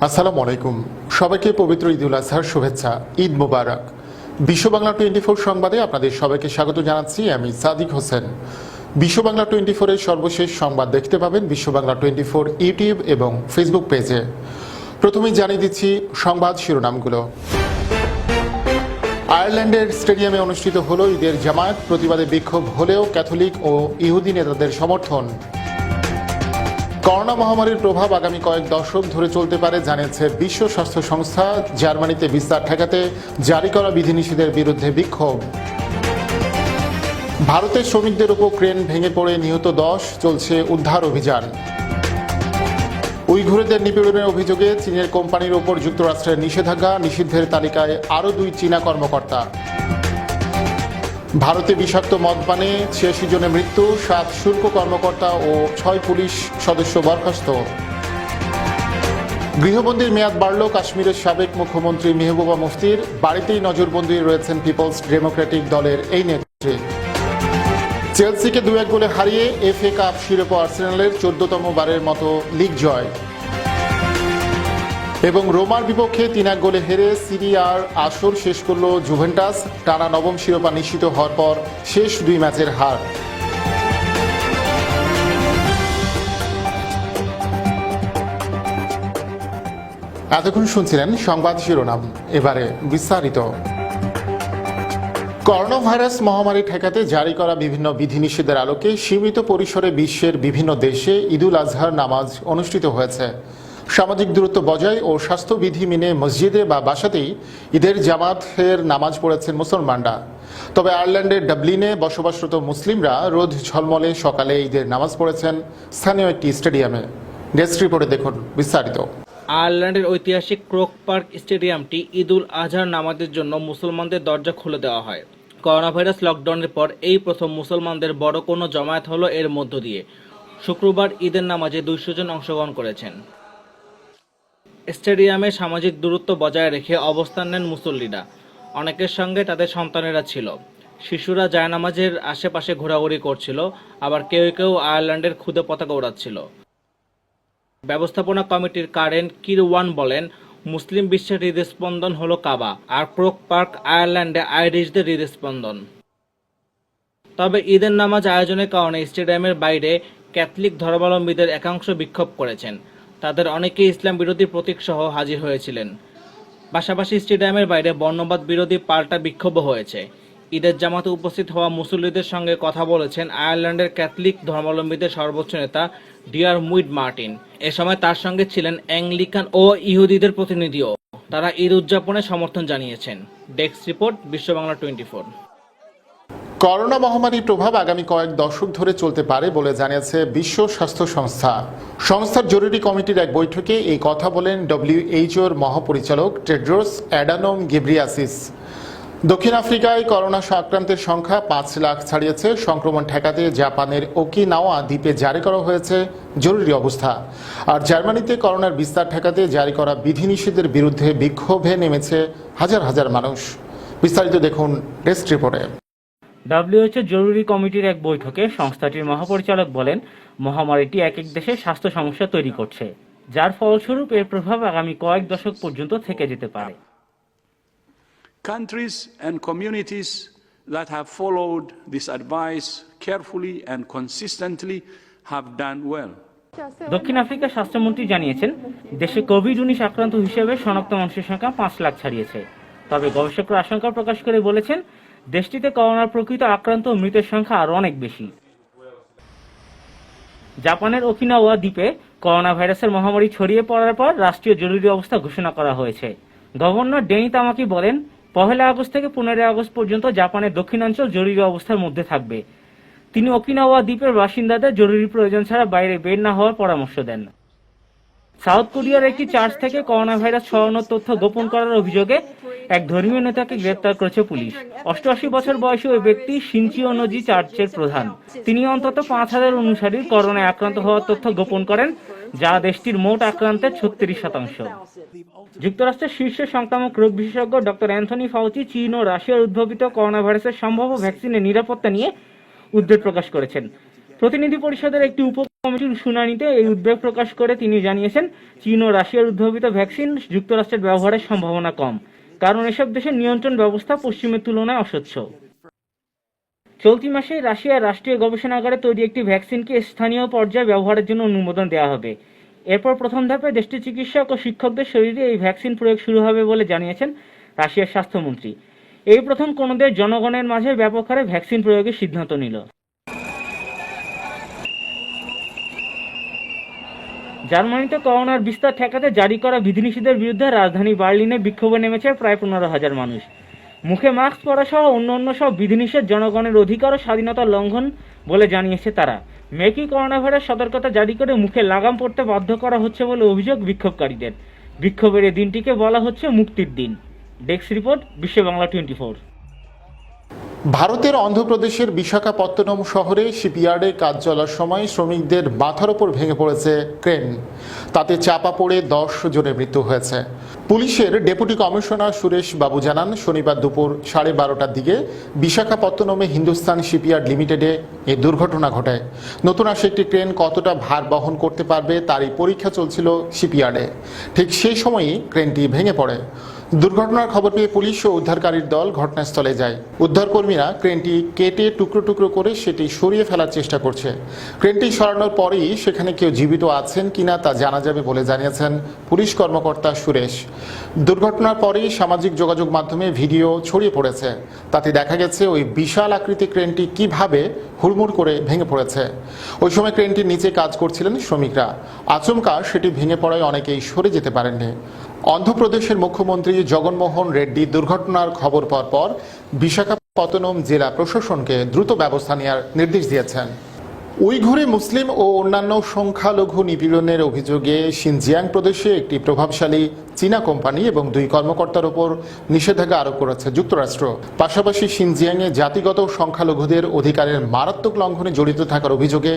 আসসালামু আলাইকুম। সবাইকে পবিত্র ঈদুল আজহার শুভেচ্ছা। ঈদ মোবারক। বিশ্ব বাংলা 24 সংবাদে আপনাদের সবাইকে স্বাগত জানাচ্ছি। আমি সাদিক হোসেন। বিশ্ব বাংলা 24 এর সর্বশেষ সংবাদ দেখতে পাবেন বিশ্ব বাংলা 24 ইউটিউব এবং ফেসবুক পেজে। প্রথমেই জানিয়ে দিচ্ছি সংবাদ শিরোনামগুলো। আয়ারল্যান্ডের স্টেডিয়ামে অনুষ্ঠিত হলো ঈদের জামায়াত, প্রতিবাদে বিক্ষোভ হলেও ক্যাথলিক ও ইহুদি নেতাদের সমর্থন। করোনা মহামারীর প্রভাব আগামী কয়েক দশক ধরে চলতে পারে জানিয়েছে বিশ্ব স্বাস্থ্য সংস্থা। জার্মানিতে বিস্তার ঠেকাতে জারি করা বিধিনিষেধের বিরুদ্ধে বিক্ষোভ। ভারতের শ্রমিকদের উপর ক্রেন ভেঙে পড়ে নিহত 10, চলছে উদ্ধার অভিযান। উইঘুরদের নিপীড়নের অভিযোগে চীনের কোম্পানির ওপর যুক্তরাষ্ট্রের নিষেধাজ্ঞা, নিষিদ্ধের তালিকায় আরও 2 চীনা কর্মকর্তা। ভারতে বিষাক্ত মদপানে 86 জনের মৃত্যু, 7 শুল্ক কর্মকর্তা ও 6 পুলিশ সদস্য বরখাস্ত। গৃহবন্দির মেয়াদ বাড়ল কাশ্মীরের সাবেক মুখ্যমন্ত্রী মেহবুবা মুফতির, বাড়িতেই নজরবন্দি রয়েছেন পিপলস ডেমোক্রেটিক দলের এই নেত্রী। চেলসিকে 2-1 গোলে হারিয়ে এফএ কাপ শিরোপা আর্সেনালের 14তম বারের মতো লিগ জয়। এবং রোমার বিপক্ষে 3-1 গোলে হেরে সিরি আর আসর শেষ করল জুভেন্টাস, টানা 9ম শিরোপা নিশ্চিত হওয়ার পর শেষ 2 ম্যাচের হার। এতক্ষণ শুনছিলেন সংবাদ শিরোনাম, এবারে বিস্তারিত। করোনা ভাইরাস মহামারী ঠেকাতে জারি করা বিভিন্ন বিধিনিষেধের আলোকে সীমিত পরিসরে বিশ্বের বিভিন্ন দেশে ঈদুল আজহার নামাজ অনুষ্ঠিত হয়েছে। সামাজিক দূরত্ব বজায় ও স্বাস্থ্যবিধি মেনে মসজিদে বা বাসাতেই ঈদের জামাতের নামাজ পড়েছেন মুসলমানরা। তবে আয়ারল্যান্ডের ডাবলিনে বসবাসরত মুসলিমরা রোদ ঝলমলে সকালে ঈদের নামাজ পড়েছেন স্থানীয় একটি স্টেডিয়ামে। ডেস্ক রিপোর্টে দেখুন বিস্তারিত। আয়ারল্যান্ডের ঐতিহাসিক ক্রোক পার্ক স্টেডিয়ামটি ঈদুল আজহার নামাজের জন্য মুসলমানদের দরজা খুলে দেওয়া হয়। করোনা ভাইরাস লকডাউনের পর এই প্রথম মুসলমানদের বড় কোনো জমায়েত হলো এর মধ্য দিয়ে। শুক্রবার ঈদের নামাজে 200 জন অংশগ্রহণ করেছেন। স্টেডিয়ামে সামাজিক দূরত্ব বজায় রেখে অবস্থান নেন মুসল্লিরা। অনেকের সঙ্গে তাদের সন্তানেরা ছিল। শিশুরা জায়নামাজের আশেপাশে ঘোরাঘুরি করছিল, আবার কেউ কেউ আয়ারল্যান্ডের খুদে পতাকা ওড়াচ্ছিল। ব্যবস্থাপনা কমিটির কারেন কিরওয়ান বলেন, মুসলিম বিশ্বের হৃদস্পন্দন হলো কাবা, আর ক্রোক পার্ক আয়ারল্যান্ডে আইরিশদের হৃদস্পন্দন। তবে ঈদের নামাজ আয়োজনের কারণে স্টেডিয়ামের বাইরে ক্যাথলিক ধর্মাবলম্বীদের একাংশ বিক্ষোভ করেছেন। তাদের অনেকেই ইসলাম বিরোধী প্রতীক সহ হাজির হয়েছিলেন। পাশাপাশি স্টেডিয়ামের বাইরে বর্ণবাদ বিরোধী পাল্টা বিক্ষোভও হয়েছে। ঈদের জামাতে উপস্থিত হওয়া মুসল্লিদের সঙ্গে কথা বলেছেন আয়ারল্যান্ডের ক্যাথলিক ধর্মাবলম্বীদের সর্বোচ্চ নেতা ডিয়ারমুইড মার্টিন। এ সময় তার সঙ্গে ছিলেন অ্যাংলিকান ও ইহুদিদের প্রতিনিধিও। তারা ঈদ উদযাপনে সমর্থন জানিয়েছেন। ডেস্ক রিপোর্ট, বিশ্ব বাংলা 24। করোনা মহামারীর প্রভাব আগামী কয়েক দশক ধরে চলতে পারে বলে জানিয়েছে বিশ্ব স্বাস্থ্য সংস্থা। সংস্থার জরুরি কমিটির এক বৈঠকে এই কথা বলেন WHO-র মহাপরিচালক টেড্রোস অ্যাডানোম গেব্রিয়াসিস। দক্ষিণ আফ্রিকায় করোনা আক্রান্তের সংখ্যা 5 লাখ ছাড়িয়েছে। সংক্রমণ ঠেকাতে জাপানের ওকিনাওয়া দ্বীপে জারি করা হয়েছে জরুরি অবস্থা। আর জার্মানিতে করোনার বিস্তার ঠেকাতে জারি করা বিধিনিষেধের বিরুদ্ধে বিক্ষোভে নেমেছে হাজার হাজার মানুষ। বিস্তারিত দেখুন ডেস্ক রিপোর্টে। WHO জরুরি কমিটির এক বৈঠকে সংস্থাটির মহাপরিচালক বলেন, মহামারীটি এক এক দেশে স্বাস্থ্য সমস্যা তৈরি করছে, যার ফলস্বরূপ এর প্রভাব আগামী কয়েক দশক পর্যন্ত থেকে যেতে পারে। Countries and communities that have followed this advice carefully and consistently have done well. দক্ষিণ আফ্রিকার স্বাস্থ্যমন্ত্রী জানিয়েছেন, দেশে কোভিড-19 আক্রান্ত হিসেবে শনাক্ত মানুষের সংখ্যা 5 লাখ ছাড়িয়েছে। তবে গবেষকরা আশঙ্কা প্রকাশ করে বলেছেন, দেশটিতে করোনার প্রকৃত আক্রান্ত ও মৃতের সংখ্যা আরও অনেক বেশি। জাপানের ওকিনাওয়া দ্বীপে করোনা ভাইরাসের মহামারী ছড়িয়ে পড়ার পর রাষ্ট্রীয় জরুরি অবস্থা ঘোষণা করা হয়েছে। গভর্নর ডেনি তামাকি বলেন, 1 আগস্ট থেকে 15 আগস্ট পর্যন্ত জাপানের দক্ষিণাঞ্চল জরুরি অবস্থার মধ্যে থাকবে। তিনি ওকিনাওয়া দ্বীপের বাসিন্দাদের জরুরি প্রয়োজন ছাড়া বাইরে বের না হওয়ার পরামর্শ দেন। সাউথ কোরিয়ার একটি চার্চ থেকে করোনা ভাইরাস ছড়ানোর তথ্য গোপন করার অভিযোগে এক ধর্মীয় নেতাকে গ্রেপ্তার করেছে পুলিশ। 88 বছর বয়সী ওই ব্যক্তি শিনচিওনোজি চার্চের প্রধান। তিনি অন্তত 5000 অনুসারীর করোনায় আক্রান্ত হওয়ার তথ্য গোপন করেন, যা দেশটির মোট আক্রান্তের 36%। যুক্তরাষ্ট্রের শীর্ষ সংক্রামক রোগ বিশেষজ্ঞ ডক্টর অ্যান্থনি ফাউচি চীন ও রাশিয়ার উদ্ভাবিত করোনা ভাইরাসের সম্ভাব্য ভ্যাকসিনের নিরাপত্তা নিয়ে উদ্বেগ প্রকাশ করেছেন। প্রতিনিধি পরিষদের একটি উপ কমিটির শুনানিতে এই উদ্বেগ প্রকাশ করে তিনি জানিয়েছেন, চীন ও রাশিয়ার উদ্ভাবিত ভ্যাকসিন যুক্তরাষ্ট্রের ব্যবহারের সম্ভাবনা কম, কারণ এসব দেশের নিয়ন্ত্রণ ব্যবস্থা পশ্চিমের তুলনায় অস্বচ্ছ। চলতি মাসে রাশিয়ার রাষ্ট্রীয় গবেষণাগারে তৈরি একটি ভ্যাকসিনকে স্থানীয় পর্যায়ে ব্যবহারের জন্য অনুমোদন দেওয়া হবে। এরপর প্রথম ধাপে দেশটির চিকিৎসক ও শিক্ষকদের শরীরে এই ভ্যাকসিন প্রয়োগ শুরু হবে বলে জানিয়েছেন রাশিয়ার স্বাস্থ্যমন্ত্রী। এই প্রথম কোনো দেশ জনগণের মাঝে ব্যাপক হারে ভ্যাকসিন প্রয়োগের সিদ্ধান্ত নিল। জার্মানিতে করোনার বিস্তার ঠেকাতে জারি করা বিধিনিষেধের বিরুদ্ধে রাজধানী বার্লিনে বিক্ষোভে নেমেছে প্রায় 15,000 মানুষ। মুখে মাস্ক পরা সহ অন্য সব বিধিনিষেধ জনগণের অধিকার ও স্বাধীনতার লঙ্ঘন বলে জানিয়েছে তারা। মেকি করোনা ভাইরাস সতর্কতা জারি করে মুখে লাগাম পরতে বাধ্য করা হচ্ছে বলে অভিযোগ বিক্ষোভকারীদের। বিক্ষোভের এই দিনটিকে বলা হচ্ছে মুক্তির দিন। ডেস্ক রিপোর্ট, বিশ্ব বাংলা 24। ভারতের অন্ধ্রপ্রদেশের বিশাখাপত্তনম শহরে শিপইয়ার্ডে কাজ চলার সময় শ্রমিকদের মাথার ওপর ভেঙে পড়েছে ক্রেন। তাতে চাপা পড়ে 10 জনের মৃত্যু হয়েছে। পুলিশের ডেপুটি কমিশনার সুরেশ বাবু জানান, শনিবার দুপুর 12:30টার দিকে বিশাখাপত্তনমে হিন্দুস্তান শিপইয়ার্ড লিমিটেডে এই দুর্ঘটনা ঘটে। নতুন আসা একটি ক্রেন কতটা ভার বহন করতে পারবে তারই পরীক্ষা চলছিল শিপইয়ার্ডে। ঠিক সেই সময়ই ক্রেনটি ভেঙে পড়ে। দুর্ঘটনার খবর পেয়ে পুলিশ ও উদ্ধারকারীর দল ঘটনাস্থলে যায়। উদ্ধারকর্মীরা ক্রেনটি কেটে টুকরো টুকরো করে সেটি সরিয়ে ফেলার চেষ্টা করছে। ক্রেনটি সরানোর পরেই সেখানে কেউ জীবিত আছেন কিনা তা জানা যাবে বলে জানিয়েছেন পুলিশ কর্মকর্তা সুরেশ। দুর্ঘটনার পরেই সামাজিক যোগাযোগ মাধ্যমে ভিডিও ছড়িয়ে পড়েছে। তাতে দেখা গেছে ওই বিশাল আকৃতি ক্রেনটি কিভাবে হুড়মুড় করে ভেঙে পড়েছে। ওই সময় ক্রেনটির নিচে কাজ করছিলেন শ্রমিকরা। আচমকা সেটি ভেঙে পড়ায় অনেকেই সরে যেতে পারেননি। অন্ধ্রপ্রদেশের মুখ্যমন্ত্রী জগনমোহন রেড্ডি দুর্ঘটনার খবর পাওয়ার পর বিশাখাপত্তনম জেলা প্রশাসনকে দ্রুত ব্যবস্থা নেওয়ার নির্দেশ দিয়েছেন। উইঘুরে মুসলিম ও অন্যান্য সংখ্যালঘু নিপীড়নের অভিযোগে শিনজিয়াং প্রদেশে একটি প্রভাবশালী চীনা কোম্পানি এবং 2 কর্মকর্তার ওপর নিষেধাজ্ঞা আরোপ করেছে যুক্তরাষ্ট্র। পাশাপাশি শিনজিয়াংয়ে জাতিগত সংখ্যালঘুদের অধিকারের মারাত্মক লঙ্ঘনে জড়িত থাকার অভিযোগে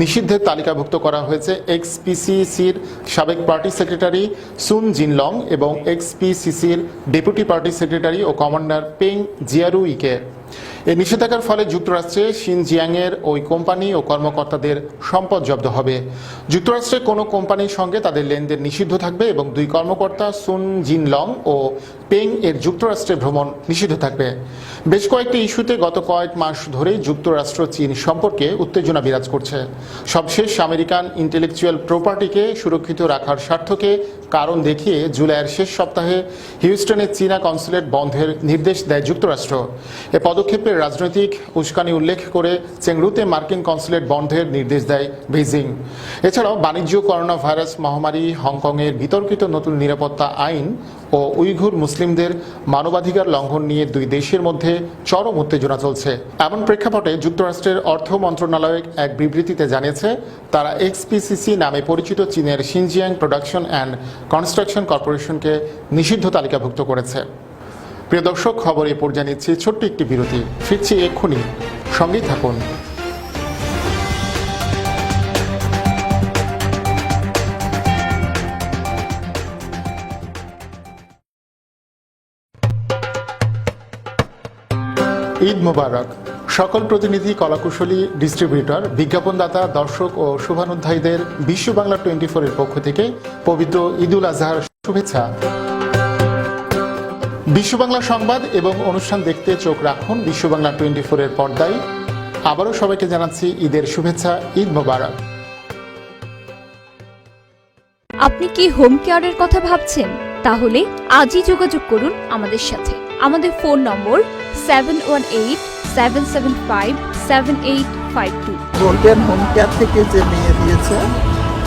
নিষিদ্ধের তালিকাভুক্ত করা হয়েছে এক্সপিসিসির সাবেক পার্টি সেক্রেটারি সুন জিনলং এবং এক্সপিসিসির ডেপুটি পার্টি সেক্রেটারি ও কমান্ডার পেং জিয়ারুইকে। এই নিষেধাজ্ঞার ফলে যুক্তরাষ্ট্রে শিনজিয়াংয়ের ওই কোম্পানি ও কর্মকর্তাদের সম্পদ জব্দ হবে। যুক্তরাষ্ট্রে কোনো কোম্পানির সঙ্গে তাদের লেনদেন নিষিদ্ধ থাকবে এবং 2 কর্মকর্তা সুন জিনলং ও পেং এর যুক্তরাষ্ট্রে ভ্রমণ নিষিদ্ধ থাকবে। বেশ কয়েকটি ইস্যুতে গত কয়েক মাস ধরেই যুক্তরাষ্ট্র চীন সম্পর্কে উত্তেজনা বিরাজ করছে। সবশেষ আমেরিকান ইন্টেলেকচুয়াল প্রপার্টিকে সুরক্ষিত রাখার স্বার্থকে কারণ দেখিয়ে জুলাইয়ের শেষ সপ্তাহে হিউস্টনের চীনা কনসুলেট বন্ধের নির্দেশ দেয় যুক্তরাষ্ট্র। এ পদক্ষেপের রাজনৈতিক উস্কানি উল্লেখ করে চেংড়ুতে মার্কিন কনসুলেট বন্ধের নির্দেশ দেয় বেইজিং। এছাড়াও বাণিজ্য, করোনা ভাইরাস মহামারী, হংকংয়ের বিতর্কিত নতুন নিরাপত্তা আইন ও উইঘুর মুসলিমদের মানবাধিকার লঙ্ঘন নিয়ে 2 দেশের মধ্যে চরম উত্তেজনা চলছে। এমন প্রেক্ষাপটে যুক্তরাষ্ট্রের অর্থ মন্ত্রণালয় এক বিবৃতিতে জানিয়েছে, তারা এক্সপিসিসি নামে পরিচিত চীনের শিনজিয়াং প্রোডাকশন অ্যান্ড কনস্ট্রাকশন কর্পোরেশনকে নিষিদ্ধ তালিকাভুক্ত করেছে। প্রিয় দর্শক, খবর এ পর্যায়ে নিচ্ছি ছোট্ট একটি বিরতি। ফিরছি এক্ষুনি, সঙ্গেই থাকুন। ঈদ মোবারক। সকল প্রতিনিধি, কলাকুশলী, ডিস্ট্রিবিউটর, বিজ্ঞাপনদাতা, দর্শক ও শুভানুধ্যায়ীদের বিশ্ব বাংলা 24 এর পক্ষ থেকে পবিত্র ঈদুল আজহার শুভেচ্ছা। বিশ্ব বাংলা সংবাদ এবং অনুষ্ঠান দেখতে চোখ রাখুন বিশ্ব বাংলা 24 এর পর্দায়। আবারও সবাইকে জানাচ্ছি ঈদের শুভেচ্ছা। ঈদ মোবারক। আপনি কি হোম কেয়ারের কথা ভাবছেন? তাহলে আজই যোগাযোগ করুন আমাদের সাথে। আমাদের ফোন নম্বর 7187757852। গোল্ডেন হোম কেয়ার থেকে যে নিয়ে দিয়েছে,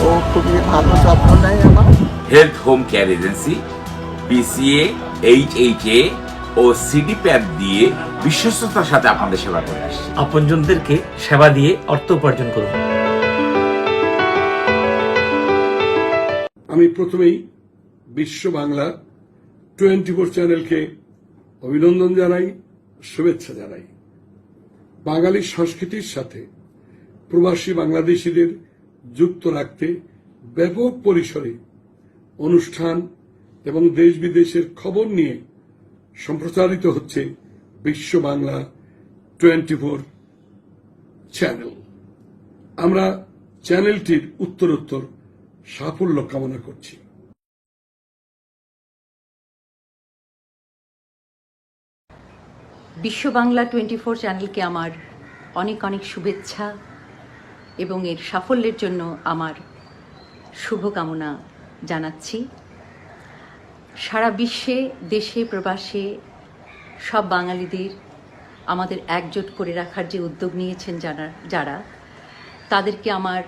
ও খুবই ভালো যত্ন নেয় আমার। Health home care agency BCA, HHA ও CDPAP দিয়ে বিশ্বস্ততার সাথে আপনাদের সেবা করে আসছে। আপনজনদেরকে সেবা দিয়ে অর্থ উপার্জন করুন। আমি প্রথমেই বিশ্ব বাংলা 24 চ্যানেলকে অভিনন্দন জানাই, শুভেচ্ছা জানাই। বাঙালি সংস্কৃতির সাথে প্রবাসী বাংলাদেশিদের যুক্ত রাখতে ব্যাপক পরিসরে অনুষ্ঠান এবং দেশ বিদেশের খবর নিয়ে সম্প্রচারিত হচ্ছে বিশ্ব বাংলা 24 চ্যানেল। আমরা চ্যানেলটির উত্তরোত্তর সাফল্য কামনা করছি। বিশ্ব বাংলা 24 চ্যানেলকে আমার অনেক অনেক শুভেচ্ছা এবং এর সাফল্যের জন্য আমার শুভকামনা জানাচ্ছি। সারা বিশ্বে, দেশে প্রবাসে সব বাঙালিদের আমাদের একজোট করে রাখার যে উদ্যোগ নিয়েছেন যারা তাদেরকে আমার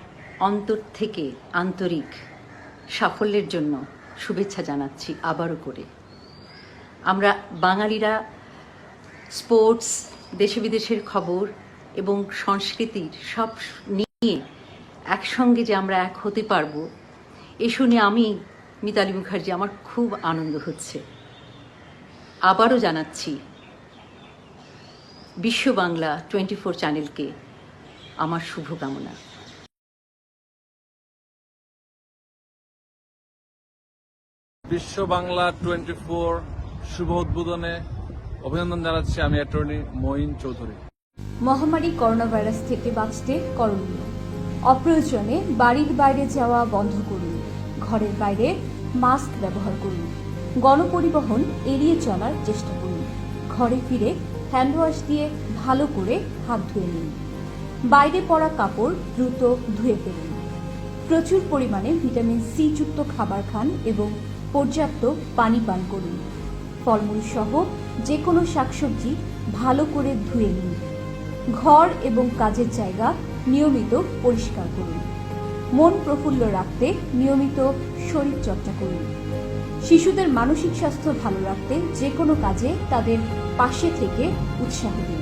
অন্তর থেকে আন্তরিক সাফল্যের জন্য শুভেচ্ছা জানাচ্ছি আবারও করে। আমরা বাঙালিরা স্পোর্টস, দেশে বিদেশের খবর এবং সংস্কৃতির সব নিয়ে একসঙ্গে যে আমরা এক হতে পারবো, এ শুনে আমি মিতালি মুখার্জি, আমার খুব আনন্দ হচ্ছে। আবারও জানাচ্ছি বিশ্ব বাংলা 24 চ্যানেলকে আমার শুভকামনা। বিশ্ব বাংলা 24 শুভ উদ্বোধনে অভিনন্দন জানাচ্ছি আমি অ্যাটর্নি মঈন চৌধুরী। মহামারী করোনা ভাইরাস থেকে বাঁচতে করণীয়: অপ্রয়োজনে বাড়ির বাইরে যাওয়া বন্ধ করুন, ঘরের বাইরে মাস্ক ব্যবহার করুন, গণপরিবহন এড়িয়ে চলার চেষ্টা করুন, ঘরে ফিরে হ্যান্ড ওয়াশ দিয়ে ভালো করে হাত ধুয়ে নিন, বাইরে পরা কাপড় দ্রুত ধুয়ে ফেলুন, প্রচুর পরিমাণে ভিটামিন সি যুক্ত খাবার খান এবং পর্যাপ্ত পানি পান করুন, ফলমূল সহ যে কোনো শাকসবজি ভালো করে ধুয়ে নিন, ঘর এবং কাজের জায়গা নিয়মিত পরিষ্কার করুন, মন প্রফুল্ল রাখতে নিয়মিত শরীর চর্চা করুন, শিশুদের মানসিক স্বাস্থ্য ভালো রাখতে যে কোনো কাজে তাদের পাশে থেকে উৎসাহ দিন।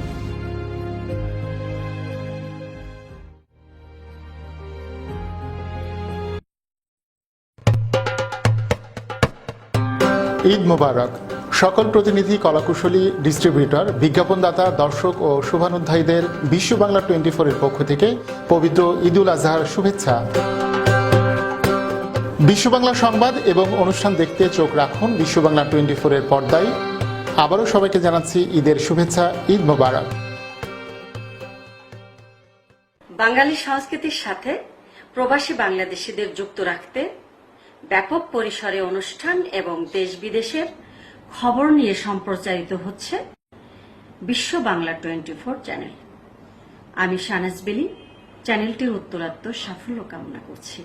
ঈদ মোবারক। সকল প্রতিনিধি, কলাকুশলী, ডিস্ট্রিবিউটর, বিজ্ঞাপনদাতা, দর্শক ও শুভানুধ্যায়ীদের বিশ্ব বাংলা 24 এর পক্ষ থেকে পবিত্র ঈদুল আজহার শুভেচ্ছা। বিশ্ব বাংলা সংবাদ এবং অনুষ্ঠান দেখতে চোখ রাখুন বিশ্ব বাংলা 24 এর পর্দায়। আবারও সবাইকে জানাচ্ছি ঈদের শুভেচ্ছা। ঈদ মোবারক। বাঙালি সংস্কৃতির সাথে প্রবাসী বাংলাদেশিদের যুক্ত রাখতে ব্যাপক পরিসরে অনুষ্ঠান এবং দেশ বিদেশের খবর নিয়ে সম্প্রচারিত হচ্ছে বিশ্ব বাংলা 24 চ্যানেল। আমি শাহনাজ বেলি চ্যানেলটির উত্তরোত্তর সাফল্য কামনা করছি।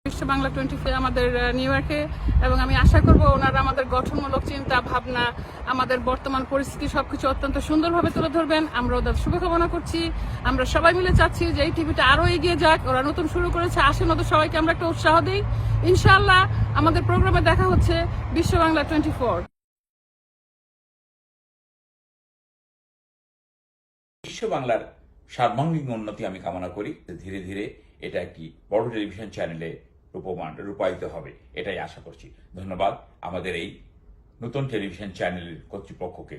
বিশ্ব বাংলা 24 আমাদের নিউ ইয়র্কে, এবং আমি আশা করব ওনারা আমাদের গঠনমূলক চিন্তা ভাবনা, আমাদের বর্তমান পরিস্থিতি সবকিছু অত্যন্ত সুন্দরভাবে তুলে ধরবেন। আমরা ওদের শুভকামনা করছি। আমরা সবাই মিলে চাচ্ছি যে এই টিভিটা আরো এগিয়ে যাক। ওরা নতুন শুরু করেছে, আসেন ওদের সবাইকে আমরা একটা উৎসাহ দিই। ইনশাআল্লাহ আমাদের প্রোগ্রামে দেখা হচ্ছে বিশ্ব বাংলা 24। বিশ্ব বাংলার সার্বাঙ্গীন উন্নতি আমি কামনা করি। ধীরে ধীরে এটা একটি বড় টেলিভিশন চ্যানেলে রূপায়িত হবে, এটাই আশা করছি। ধন্যবাদ আমাদের এই নতুন টেলিভিশন চ্যানেলের কর্তৃপক্ষকে।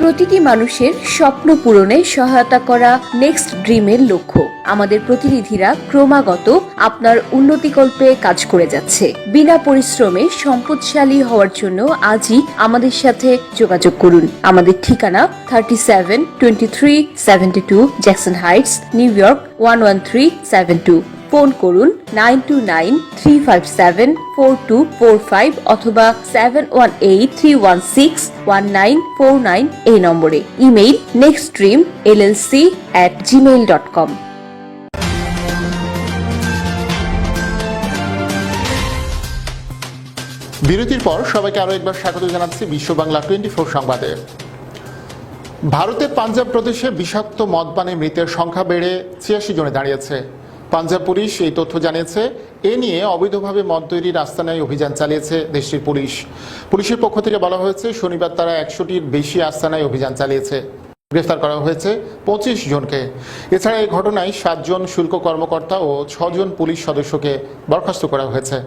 প্রতিটি মানুষের স্বপ্ন পূরণে সহায়তা করা নেক্সট ড্রিমের লক্ষ্য। আমাদের প্রতিনিধিরা ক্রমাগত আপনার উন্নতিকল্পে কাজ করে যাচ্ছে। বিনা পরিশ্রমে সম্পদশালী হওয়ার জন্য আজই আমাদের সাথে যোগাযোগ করুন। আমাদের ঠিকানা 372372 Jackson Heights, new York 11372। Phone করুন 9293574245 অথবা 7183161949 এই নম্বরে। Email nextdreamllc@gmail.com। বিরতির পর সবাইকে আরো একবার স্বাগত জানাচ্ছি বিশ্ব বাংলা 24 সংবাদে। ভারতের পাঞ্জাব প্রদেশে বিষাক্ত মদপানে মৃতের সংখ্যা বেড়ে 86 জনে দাঁড়িয়েছে। পাঞ্জাব পুলিশ এই তথ্য জানিয়েছে। এ নিয়ে অবৈধভাবে মদ তৈরির আস্তানায় অভিযান চালিয়েছে দেশটির পুলিশ। পুলিশের পক্ষ থেকে বলা হয়েছে, শনিবার তারা 100টির বেশি আস্তানায় অভিযান চালিয়েছে। গ্রেফতার করা হয়েছে 25 জনকে। এছাড়া এই ঘটনায় 7 জন শুল্ক কর্মকর্তা ও 6 জন পুলিশ সদস্যকে বরখাস্ত করা হয়েছে।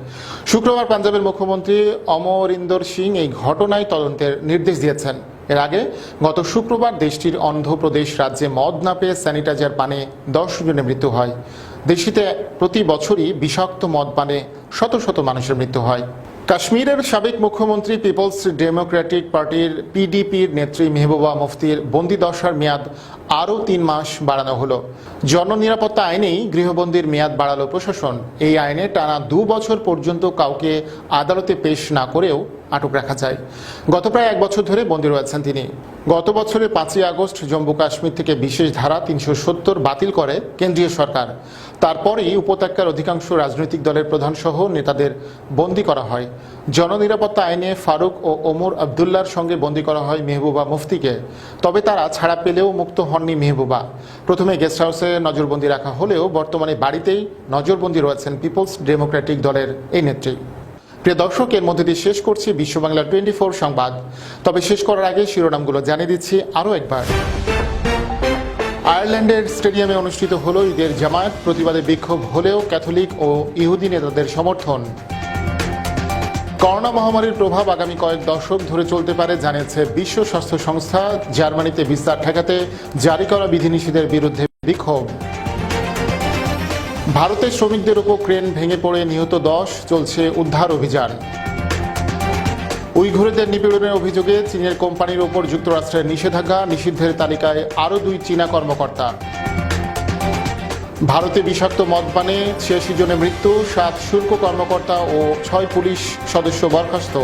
শুক্রবার পাঞ্জাবের মুখ্যমন্ত্রী অমরিন্দর সিং এই ঘটনায় তদন্তের নির্দেশ দিয়েছেন। এর আগে গত শুক্রবার দেশটির অন্ধ্রপ্রদেশ রাজ্যে মদ না পেয়ে স্যানিটাইজার পানে 10 জনের মৃত্যু হয়। দেশটিতে প্রতি বছরই বিষাক্ত মদ পানে শত শত মানুষের মৃত্যু হয়। কাশ্মীরের সাবেক মুখ্যমন্ত্রী পিপলস ডেমোক্রেটিক পার্টির পিডিপির নেত্রী মেহবুবা মুফতির বন্দিদশার মেয়াদ আরও 3 মাস বাড়ানো হলো। জননিরাপত্তা আইনেই গৃহবন্দির মেয়াদ বাড়ালো প্রশাসন। এই আইনে টানা 2 বছর পর্যন্ত কাউকে আদালতে পেশ না করেও আটক রাখা যায়। গত প্রায় 1 বছর ধরে বন্দী রয়েছেন তিনি। গত বছরের 5ই আগস্ট জম্মু কাশ্মীর থেকে বিশেষ ধারা 370 বাতিল করে কেন্দ্রীয় সরকার। তারপরেই উপত্যকার অধিকাংশ রাজনৈতিক দলের প্রধানসহ নেতাদের বন্দী করা হয়। জননিরাপত্তা আইনে ফারুক ও ওমর আবদুল্লার সঙ্গে বন্দী করা হয় মেহবুবা মুফতিকে। তবে তারা ছাড়া পেলেও মুক্ত হননি মেহবুবা। প্রথমে গেস্ট হাউসে নজরবন্দি রাখা হলেও বর্তমানে বাড়িতেই নজরবন্দি রয়েছেন পিপলস ডেমোক্রেটিক দলের এই নেত্রী। প্রিয় দর্শক, এর মধ্যে দিয়ে শেষ করছি বিশ্ব বাংলা 24 সংবাদ। তবে শেষ করার আগে শিরোনামগুলো জানিয়ে দিচ্ছি আরও একবার। আয়ারল্যান্ডের স্টেডিয়ামে অনুষ্ঠিত হলো ঈদের জামায়াত। প্রতিবাদে বিক্ষোভ হলেও ক্যাথলিক ও ইহুদি নেতাদের সমর্থন। করোনা মহামারীর প্রভাব আগামী কয়েক দশক ধরে চলতে পারে জানিয়েছে বিশ্ব স্বাস্থ্য সংস্থা। জার্মানিতে বিস্তার ঠেকাতে জারি করা বিধিনিষেধের বিরুদ্ধে বিক্ষোভ। ভারতের শ্রমিকদের উপর ক্রেন ভেঙে পড়ে নিহত 10, চলছে উদ্ধার অভিযান। উইঘুরদের নিপীড়নের অভিযোগে চীনের কোম্পানির ওপর যুক্তরাষ্ট্রের নিষেধাজ্ঞা। নিষিদ্ধের তালিকায় আরও 2 চীনা কর্মকর্তা। ভারতে বিষাক্ত মদপানে 86 জনের মৃত্যু, 7 শুল্ক কর্মকর্তা ও 6 পুলিশ সদস্য বরখাস্ত।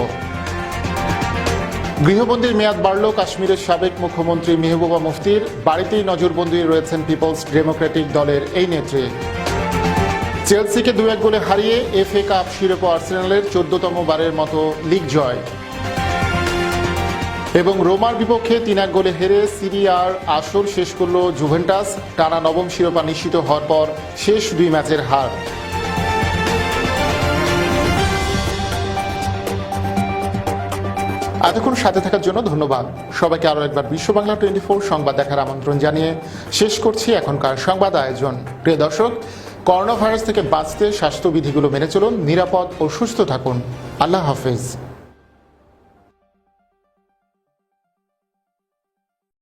গৃহবন্দির মেয়াদ বাড়ল কাশ্মীরের সাবেক মুখ্যমন্ত্রী মেহবুবা মুফতির। বাড়িতেই নজরবন্দি রয়েছেন পিপলস ডেমোক্রেটিক দলের এই নেত্রী। চেলসিকে 2-1 গোলে হারিয়ে FA কাপ শিরোপা আর্সেনালের 14তম বারের মতো লিগ জয়। এবং রোমার বিপক্ষে 3-1 গোলে হেরে সিরিয়ার আসর শেষ করল জুভেন্টাস। টানা 9ম শিরোপা নিশ্চিত হওয়ার পর শেষ 2 ম্যাচের হার। এতক্ষণ সাথে থাকার জন্য ধন্যবাদ সবাইকে। আরও একবার বিশ্ব বাংলা 24 সংবাদ দেখার আমন্ত্রণ জানিয়ে শেষ করছি এখনকার সংবাদ আয়োজন। প্রিয় দর্শক, করোনা ভাইরাস থেকে বাঁচতে স্বাস্থ্যবিধিগুলো মেনে চলুন, নিরাপদ ও সুস্থ থাকুন। আল্লাহ হাফেজ।